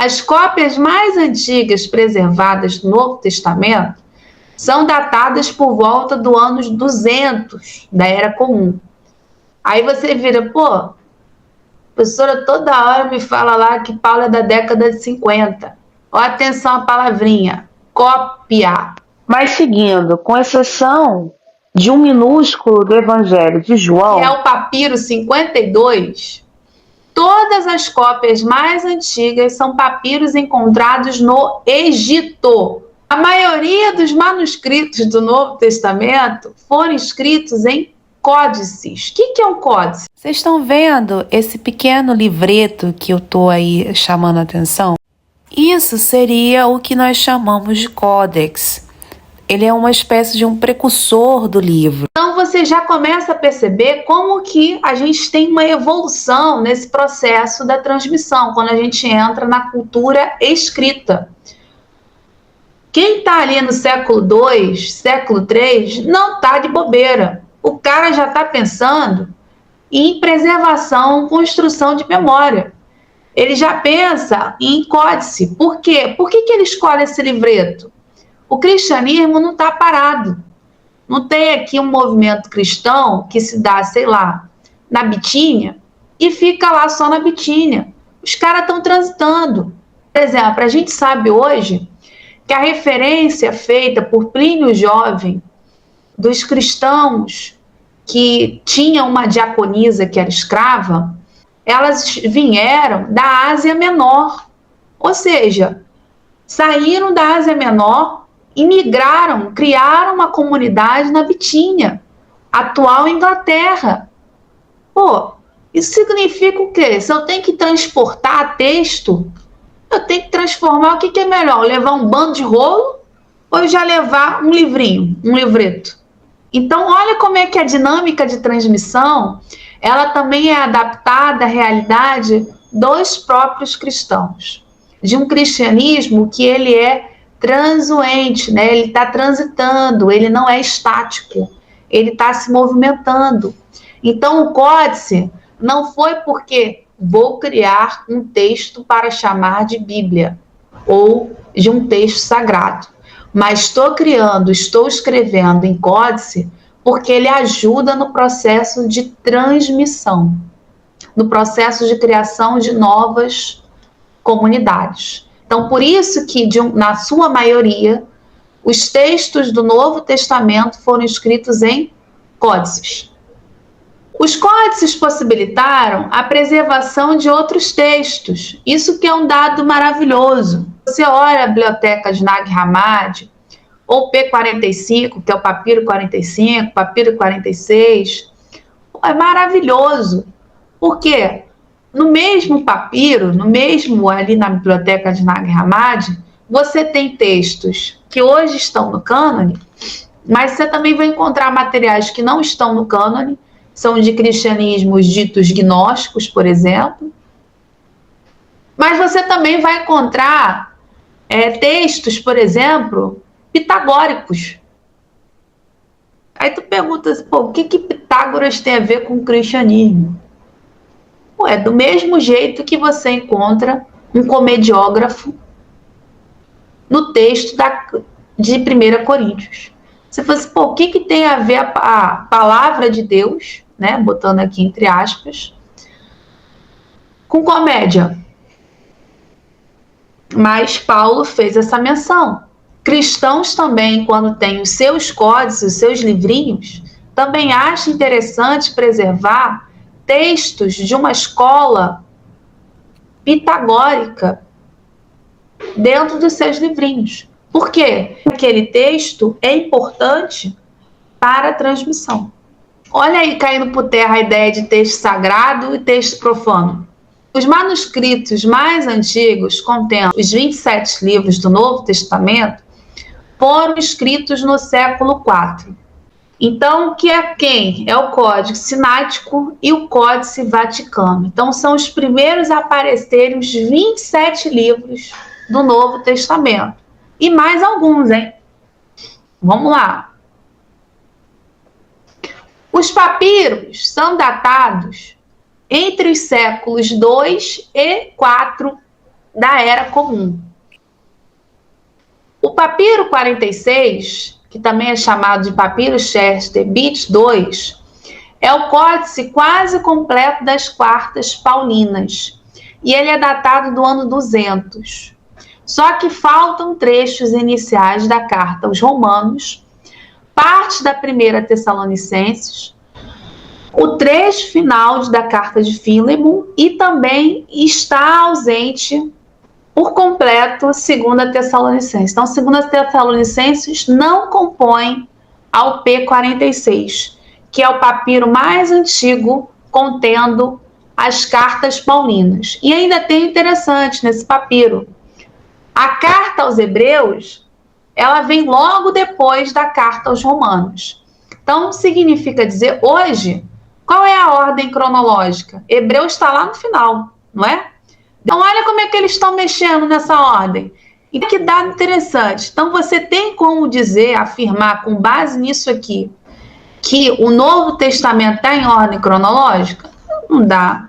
As cópias mais antigas preservadas do Novo Testamento são datadas por volta do ano 200 da Era Comum. Aí você vira, pô, a professora toda hora me fala lá que Paulo é da década de 50. Ó, atenção à palavrinha, cópia. Mas seguindo, com exceção de um minúsculo do Evangelho de João, que é o papiro 52, todas as cópias mais antigas são papiros encontrados no Egito. A maioria dos manuscritos do Novo Testamento foram escritos em códices. O que é um códice? Vocês estão vendo esse pequeno livreto que eu estou aí chamando a atenção? Isso seria o que nós chamamos de códex. Ele é uma espécie de um precursor do livro. Então você já começa a perceber como que a gente tem uma evolução nesse processo da transmissão, quando a gente entra na cultura escrita. Quem está ali no século II, século III, não está de bobeira. O cara já está pensando em preservação, construção de memória. Ele já pensa em códice. Por quê? Por que ele escolhe esse livreto? O cristianismo não está parado. Não tem aqui um movimento cristão que se dá, sei lá, na Bitínia e fica lá só na Bitínia. Os caras estão transitando. Por exemplo, a gente sabe hoje que a referência feita por Plínio Jovem dos cristãos que tinham uma diaconisa que era escrava, elas vieram da Ásia Menor. Ou seja, saíram da Ásia Menor e migraram, criaram uma comunidade na Bitínia, atual Inglaterra. Pô, isso significa o quê? Se eu tenho que transportar texto, eu tenho que transformar, o que é melhor? Levar um bando de rolo ou já levar um livrinho, um livreto? Então, olha como é que a dinâmica de transmissão, ela também é adaptada à realidade dos próprios cristãos. De um cristianismo que ele é transuente, né? Ele está transitando, ele não é estático, ele está se movimentando. Então, o códice não foi porque vou criar um texto para chamar de Bíblia ou de um texto sagrado, mas estou escrevendo em códice porque ele ajuda no processo de transmissão, no processo de criação de novas comunidades. Então, por isso que, na sua maioria, os textos do Novo Testamento foram escritos em códices. Os códices possibilitaram a preservação de outros textos. Isso que é um dado maravilhoso. Você olha a biblioteca de Nag Hammadi, ou P45, que é o papiro 45, papiro 46, é maravilhoso. Por quê? No mesmo papiro, ali na biblioteca de Nag Hammadi, você tem textos que hoje estão no cânone, mas você também vai encontrar materiais que não estão no cânone, são de cristianismos ditos gnósticos, por exemplo. Mas você também vai encontrar textos, por exemplo, pitagóricos. Aí tu pergunta, pô, o que Pitágoras tem a ver com o cristianismo? É do mesmo jeito que você encontra um comediógrafo no texto de 1 Coríntios. Você fala assim, pô, o que tem a ver a palavra de Deus, né, botando aqui entre aspas, com comédia? Mas Paulo fez essa menção. Cristãos também, quando têm os seus códices, os seus livrinhos, também acham interessante preservar textos de uma escola pitagórica dentro dos seus livrinhos. Por quê? Aquele texto é importante para a transmissão. Olha aí caindo por terra a ideia de texto sagrado e texto profano. Os manuscritos mais antigos, contendo os 27 livros do Novo Testamento, foram escritos no século IV. Então, o que é quem? É o Códice Sinático e o Códice Vaticano. Então, são os primeiros a aparecerem os 27 livros do Novo Testamento. E mais alguns, hein? Vamos lá. Os papiros são datados entre os séculos II e IV da Era Comum. O papiro 46, que também é chamado de papiro Chester Beat II, é o códice quase completo das quartas paulinas, e ele é datado do ano 200. Só que faltam trechos iniciais da carta aos Romanos, parte da primeira Tessalonicenses, o trecho final da carta de Filemon, e também está ausente por completo 2 Tessalonicenses. Então, 2 Tessalonicenses não compõe ao P46, que é o papiro mais antigo contendo as cartas paulinas. E ainda tem interessante nesse papiro: a carta aos Hebreus, ela vem logo depois da carta aos Romanos. Então, significa dizer, hoje, qual é a ordem cronológica? Hebreus está lá no final, não é? Então, olha como é que eles estão mexendo nessa ordem. E que dado interessante. Então, você tem como dizer, afirmar, com base nisso aqui, que o Novo Testamento está em ordem cronológica? Não dá.